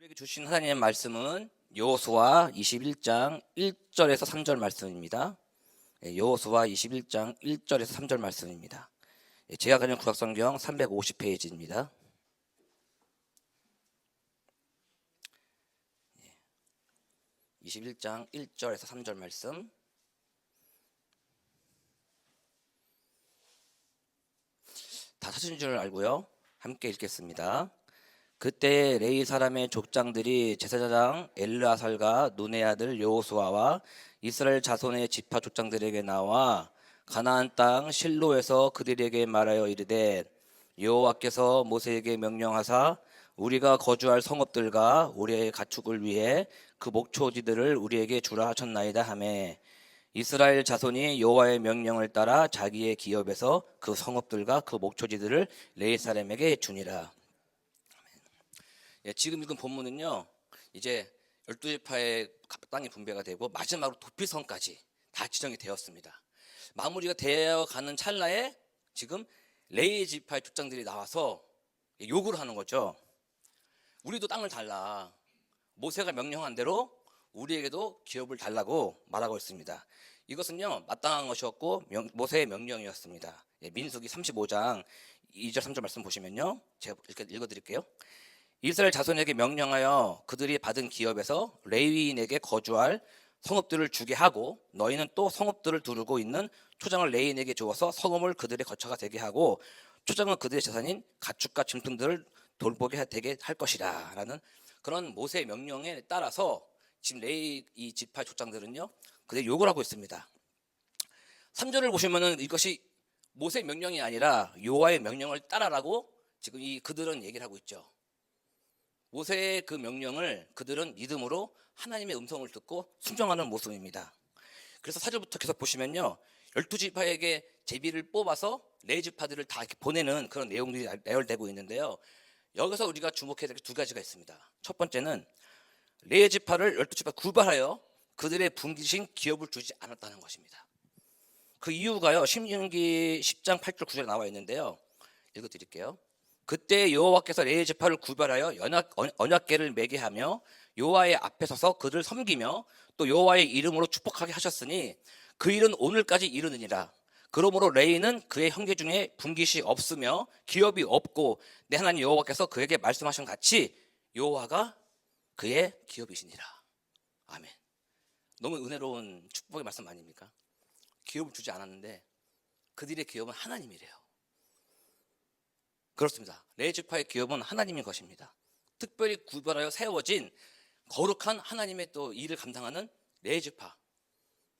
우리에게 주신 하나님의 말씀은 여호수아 21장 1절에서 3절 말씀입니다. 여호수아 21장 1절에서 3절 말씀입니다. 제가 가진 구약성경 350페이지입니다. 21장 1절에서 3절 말씀. 다 찾은 줄 알고요. 함께 읽겠습니다. 그때 레위 사람의 족장들이 제사장 엘르아살과 눈의 아들 여호수아와 이스라엘 자손의 지파 족장들에게 나와 가나안 땅 실로에서 그들에게 말하여 이르되 여호와께서 모세에게 명령하사 우리가 거주할 성읍들과 우리의 가축을 위해 그 목초지들을 우리에게 주라 하셨나이다 하매 이스라엘 자손이 여호와의 명령을 따라 자기의 기업에서 그 성읍들과 그 목초지들을 레위 사람에게 주니라. 지금 읽은 본문은요, 이제 12지파의 땅이 분배가 되고 마지막으로 도피성까지 다 지정이 되었습니다. 마무리가 되어가는 찰나에 지금 레위 지파의 족장들이 나와서 요구를 하는 거죠. 우리도 땅을 달라. 모세가 명령한 대로 우리에게도 기업을 달라고 말하고 있습니다. 이것은요, 마땅한 것이었고 모세의 명령이었습니다. 민수기 35장 2절 3절 말씀 보시면요, 제가 읽어드릴게요. 이스라엘 자손에게 명령하여 그들이 받은 기업에서 레위인에게 거주할 성읍들을 주게 하고 너희는 또 성읍들을 두르고 있는 초장을 레위인에게 주어서 성읍을 그들의 거처가 되게 하고 초장은 그들의 재산인 가축과 짐승들을 돌보게 되게 할 것이라 라는 그런 모세의 명령에 따라서 지금 레위 이 지파 족장들은요 그들 요구를 하고 있습니다. 3절을 보시면은 이것이 모세의 명령이 아니라 여호와의 명령을 따라라고 지금 그들은 얘기를 하고 있죠. 모세의 그 명령을 그들은 믿음으로 하나님의 음성을 듣고 순종하는 모습입니다. 그래서 4절부터 계속 보시면요, 12지파에게 제비를 뽑아서 레위 지파들을 다 이렇게 보내는 그런 내용들이 나열되고 있는데요. 여기서 우리가 주목해야 될 게 두 가지가 있습니다. 첫 번째는 레위 지파를 12지파 구별하여 그들의 분기신 기업을 주지 않았다는 것입니다. 그 이유가요, 신명기 10장 8절 9절에 나와 있는데요. 읽어드릴게요. 그때 여호와께서 레위 지파를 구별하여 언약궤를 매게 하며 여호와의 앞에 서서 그들을 섬기며 또 여호와의 이름으로 축복하게 하셨으니 그 일은 오늘까지 이르느니라. 그러므로 레위는 그의 형제 중에 분깃이 없으며 기업이 없고 내 하나님 여호와께서 그에게 말씀하신 같이 여호와가 그의 기업이시니라. 아멘. 너무 은혜로운 축복의 말씀 아닙니까? 기업을 주지 않았는데 그들의 기업은 하나님이래요. 그렇습니다. 레위 지파의 기업은 하나님인 것입니다. 특별히 구별하여 세워진 거룩한 하나님의 또 일을 감당하는 레위 지파.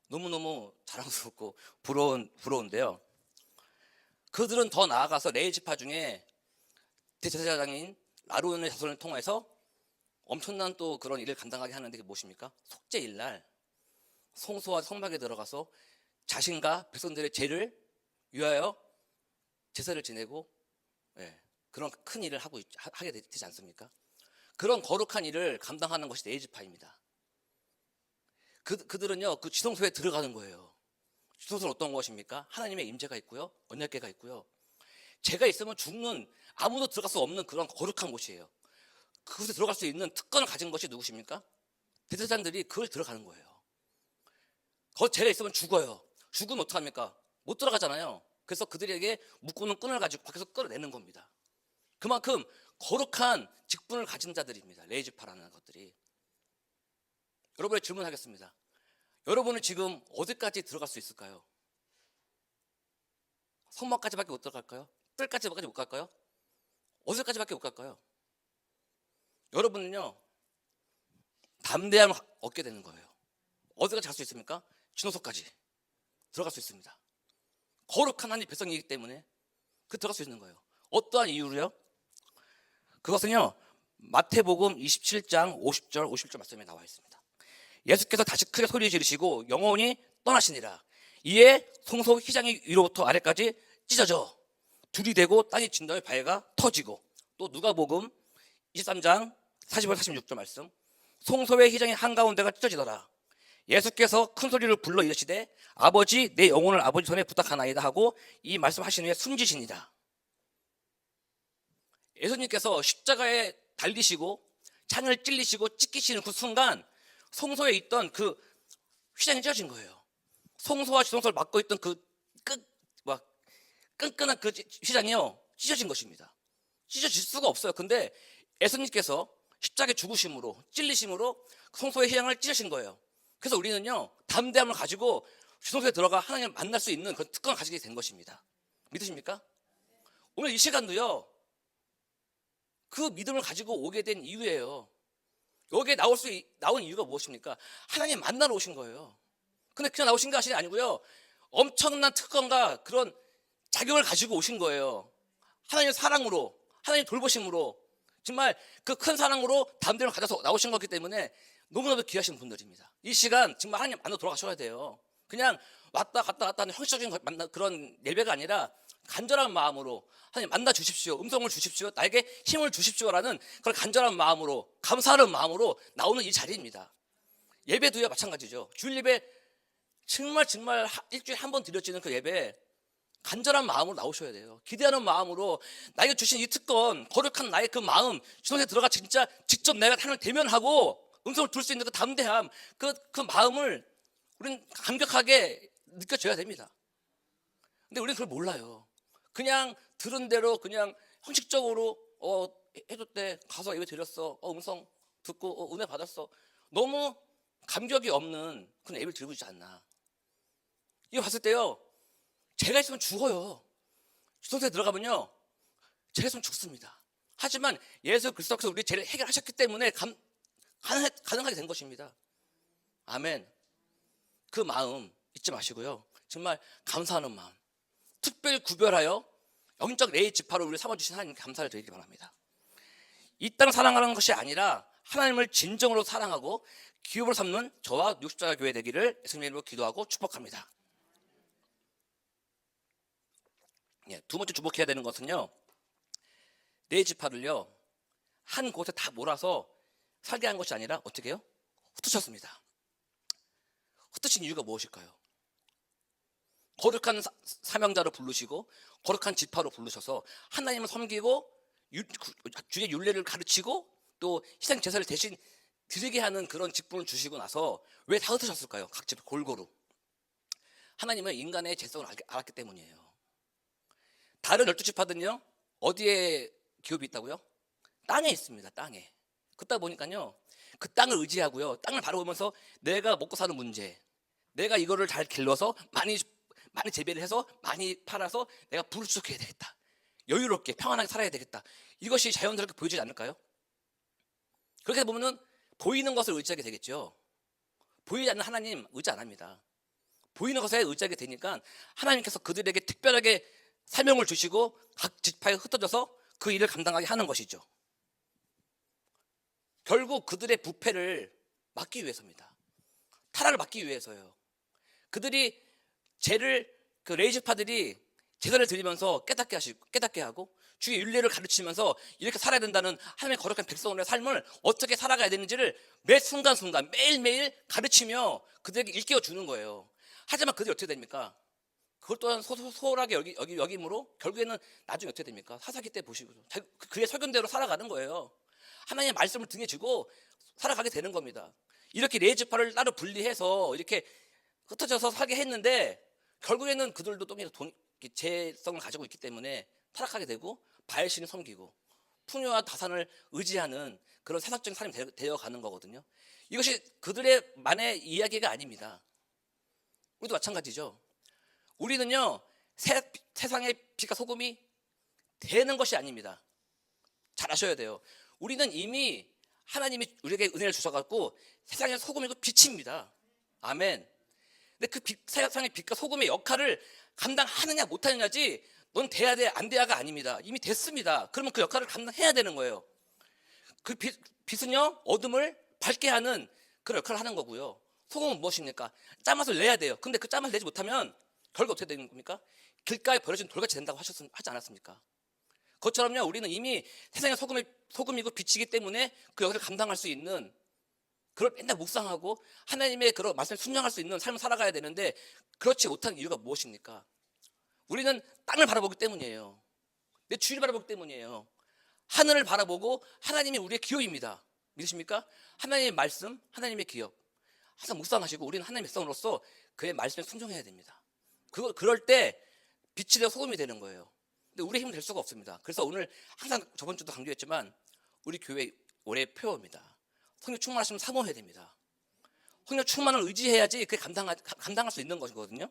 너무너무 자랑스럽고 부러운데요. 그들은 더 나아가서 레위 지파 중에 대제사장인 아론의 자손을 통해서 엄청난 또 그런 일을 감당하게 하는데 그게 무엇입니까? 속죄일날 성소와 성막에 들어가서 자신과 백성들의 죄를 위하여 제사를 지내고 그런 큰 일을 하게 되지 않습니까? 그런 거룩한 일을 감당하는 것이 레위 지파입니다. 그들은요 그 지성소에 들어가는 거예요. 지성소는 어떤 것입니까? 하나님의 임재가 있고요, 언약궤가 있고요. 죄가 있으면 죽는 아무도 들어갈 수 없는 그런 거룩한 곳이에요. 그곳에 들어갈 수 있는 특권을 가진 것이 누구십니까? 대제사장들이 그걸 들어가는 거예요. 거기 죄가 있으면 죽어요. 죽으면 어떡합니까? 못 들어가잖아요. 그래서 그들에게 묶고는 끈을 가지고 밖에서 끌어내는 겁니다. 그만큼 거룩한 직분을 가진 자들입니다. 레위 지파라는 것들이. 여러분의 질문하겠습니다. 여러분은 지금 어디까지 들어갈 수 있을까요? 성막까지밖에 못 들어갈까요? 뜰까지밖에 못 갈까요? 어디까지밖에 못 갈까요? 여러분은요 담대함을 얻게 되는 거예요. 어디까지 갈 수 있습니까? 진호소까지 들어갈 수 있습니다. 거룩한 하나님 백성이기 때문에 들어갈 수 있는 거예요. 어떠한 이유로요? 그것은요 마태복음 27장 50절 51절 말씀에 나와 있습니다. 예수께서 다시 크게 소리 지르시고 영원히 떠나시니라. 이에 성소 휘장이 위로부터 아래까지 찢어져 둘이 되고 땅이 진 다음에 바위가 터지고 또 누가복음 23장 45, 46절 말씀 성소의 휘장이 한가운데가 찢어지더라. 예수께서 큰 소리를 불러 이르시되 아버지 내 영혼을 아버지 손에 부탁하나이다 하고 이 말씀하신 후에 숨지시니라. 예수님께서 십자가에 달리시고 창을 찔리시고 찢기시는 그 순간 성소에 있던 그 휘장이 찢어진 거예요. 성소와 지성소를 막고 있던 끈끈한 그 휘장이요 찢어진 것입니다. 찢어질 수가 없어요. 근데 예수님께서 십자가에 죽으심으로 찔리심으로 성소의 휘장을 찢으신 거예요. 그래서 우리는요 담대함을 가지고 지성소에 들어가 하나님을 만날 수 있는 그런 특권을 가지게 된 것입니다. 믿으십니까? 오늘 이 시간도요 그 믿음을 가지고 오게 된 이유예요. 여기에 나온 이유가 무엇입니까? 하나님 만나러 오신 거예요. 근데 그냥 나오신 것이 아니고요 엄청난 특권과 그런 자격을 가지고 오신 거예요. 하나님의 사랑으로, 하나님의 돌보심으로, 정말 그 큰 사랑으로 담대함을 가져서 나오신 거기 때문에 너무나도 귀하신 분들입니다. 이 시간 정말 하나님 만나러 돌아가셔야 돼요. 그냥 왔다 갔다 하는 형식적인 그런 예배가 아니라 간절한 마음으로 하나님 만나 주십시오. 음성을 주십시오. 나에게 힘을 주십시오라는 그런 간절한 마음으로 감사하는 마음으로 나오는 이 자리입니다. 예배도요 마찬가지죠. 주일 예배 정말 일주일에 한 번 드려지는 그 예배 간절한 마음으로 나오셔야 돼요. 기대하는 마음으로 나에게 주신 이 특권, 거룩한 나의 그 마음, 주님에 들어가 진짜 직접 내가 하나님을 대면하고 음성을 들을 수 있는 그 담대함, 그 마음을 우리는 감격하게 느껴져야 됩니다. 근데 우리는 그걸 몰라요. 그냥 들은 대로 그냥 형식적으로 해줬대, 가서 예배 드렸어, 음성 듣고 은혜 받았어. 너무 감격이 없는 그런 예배를 드리고 있지 않나. 이거 봤을 때요 죄가 있으면 죽어요. 주성소에 들어가면요 죄가 있으면 죽습니다. 하지만 예수 그리스도께서 우리 죄를 해결하셨기 때문에 가능하게 된 것입니다. 아멘. 그 마음 잊지 마시고요 정말 감사하는 마음, 특별히 구별하여 영적 레이 지파로 우리를 삼아주신 하나님께 감사를 드리기 바랍니다. 이 땅을 사랑하는 것이 아니라 하나님을 진정으로 사랑하고 기업으로 삼는 저와 육십자가 교회 되기를 예수님의 이름으로 기도하고 축복합니다. 두 번째 주목해야 되는 것은요 네 지파를요 한 곳에 다 몰아서 살게 한 것이 아니라 어떻게 해요? 흩으셨습니다. 흩으신 이유가 무엇일까요? 거룩한 사명자로 부르시고 거룩한 지파로 부르셔서 하나님을 섬기고 주의 율례를 가르치고 또 희생 제사를 대신 드리게 하는 그런 직분을 주시고 나서 왜 다 흩으셨을까요? 각 지파 골고루. 하나님은 인간의 죄성을 알았기 때문이에요. 다른 12지파들은요 어디에 기업이 있다고요? 땅에 있습니다. 땅에. 그러다 보니까요 그 땅을 의지하고요 땅을 바라보면서 내가 먹고 사는 문제, 내가 이거를 잘 길러서 많이 재배를 해서 많이 팔아서 내가 부르짖어야 되겠다, 여유롭게 평안하게 살아야 되겠다, 이것이 자연스럽게 보여지지 않을까요? 그렇게 보면은 보이는 것을 의지하게 되겠죠. 보이지 않는 하나님 의지 안 합니다. 보이는 것에 의지하게 되니까 하나님께서 그들에게 특별하게 사명을 주시고 각 지파에 흩어져서 그 일을 감당하게 하는 것이죠. 결국 그들의 부패를 막기 위해서입니다. 타락을 막기 위해서요. 그들이 그 레이지파들이 제사를 드리면서 깨닫게 하고 주의 율례를 가르치면서 이렇게 살아야 된다는 하나님의 거룩한 백성의 삶을 어떻게 살아가야 되는지를 매 순간순간 매일매일 가르치며 그들에게 일깨워 주는 거예요. 하지만 그들이 어떻게 됩니까? 그걸 또한 소홀하게 여김으로 결국에는 나중에 어떻게 됩니까? 사사기 때 보시고 그의 설견대로 살아가는 거예요. 하나님의 말씀을 등에 지고 살아가게 되는 겁니다. 이렇게 네 지파를 따로 분리해서 이렇게 흩어져서 살게 했는데 결국에는 그들도 또 죄성을 가지고 있기 때문에 타락하게 되고 바알신을 섬기고 풍요와 다산을 의지하는 그런 세상적인 삶이 되어가는 거거든요. 이것이 그들의 만의 이야기가 아닙니다. 우리도 마찬가지죠. 우리는요 세상의 빛과 소금이 되는 것이 아닙니다. 잘 아셔야 돼요. 우리는 이미 하나님이 우리에게 은혜를 주셔갖고 세상의 소금이고 빛입니다. 아멘. 근데 그 세상의 빛과 소금의 역할을 감당하느냐 못하느냐지 넌 돼야 돼 안 돼야가 아닙니다. 이미 됐습니다. 그러면 그 역할을 감당해야 되는 거예요. 그 빛은요 어둠을 밝게 하는 그런 역할을 하는 거고요. 소금은 무엇입니까? 짠맛을 내야 돼요. 근데 그 짠맛을 내지 못하면 결국 어떻게 되는 겁니까? 길가에 버려진 돌같이 된다고 하지 않았습니까? 그것처럼요 우리는 이미 세상의 소금이고 빛이기 때문에 그 역할을 감당할 수 있는, 그걸 맨날 묵상하고 하나님의 그런 말씀에 순종할 수 있는 삶을 살아가야 되는데 그렇지 못한 이유가 무엇입니까? 우리는 땅을 바라보기 때문이에요. 내 주위를 바라보기 때문이에요. 하늘을 바라보고 하나님이 우리의 기업입니다. 믿으십니까? 하나님의 말씀, 하나님의 기업. 항상 묵상하시고 우리는 하나님의 백성으로서 그의 말씀에 순종해야 됩니다. 그럴 때 빛이 되어 소금이 되는 거예요. 근데 우리 힘은 될 수가 없습니다. 그래서 오늘 항상 저번 주도 강조했지만 우리 교회 올해 표어입니다. 성령 충만하시면 사모해야 됩니다. 성령 충만을 의지해야지 그게 감당할 수 있는 것이거든요.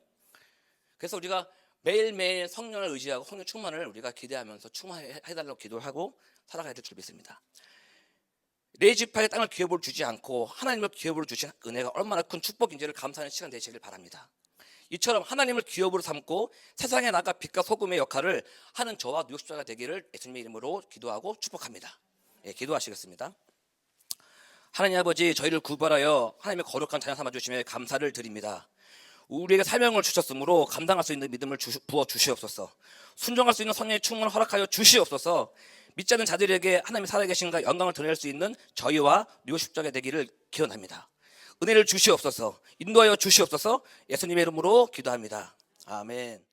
그래서 우리가 매일매일 성령을 의지하고 성령 충만을 우리가 기대하면서 충만해달라고 기도하고 살아가야 될 줄 믿습니다. 레이지파의 땅을 기업으로 주지 않고 하나님을 기업으로 주신 은혜가 얼마나 큰 축복인지를 감사하는 시간 되시길 바랍니다. 이처럼 하나님을 기업으로 삼고 세상에 나가 빛과 소금의 역할을 하는 저와 뉴욕 십자가 되기를 예수님의 이름으로 기도하고 축복합니다. 예, 기도하시겠습니다. 하나님 아버지, 저희를 구별하여 하나님의 거룩한 자녀 삼아 주심에 감사를 드립니다. 우리에게 사명을 주셨으므로 감당할 수 있는 믿음을 부어 주시옵소서. 순종할 수 있는 성령의 충만을 허락하여 주시옵소서. 믿지 않는 자들에게 하나님이 살아계신가 영광을 드러낼 수 있는 저희와 뉴욕 십자가 되기를 기원합니다. 은혜를 주시옵소서. 인도하여 주시옵소서. 예수님의 이름으로 기도합니다. 아멘.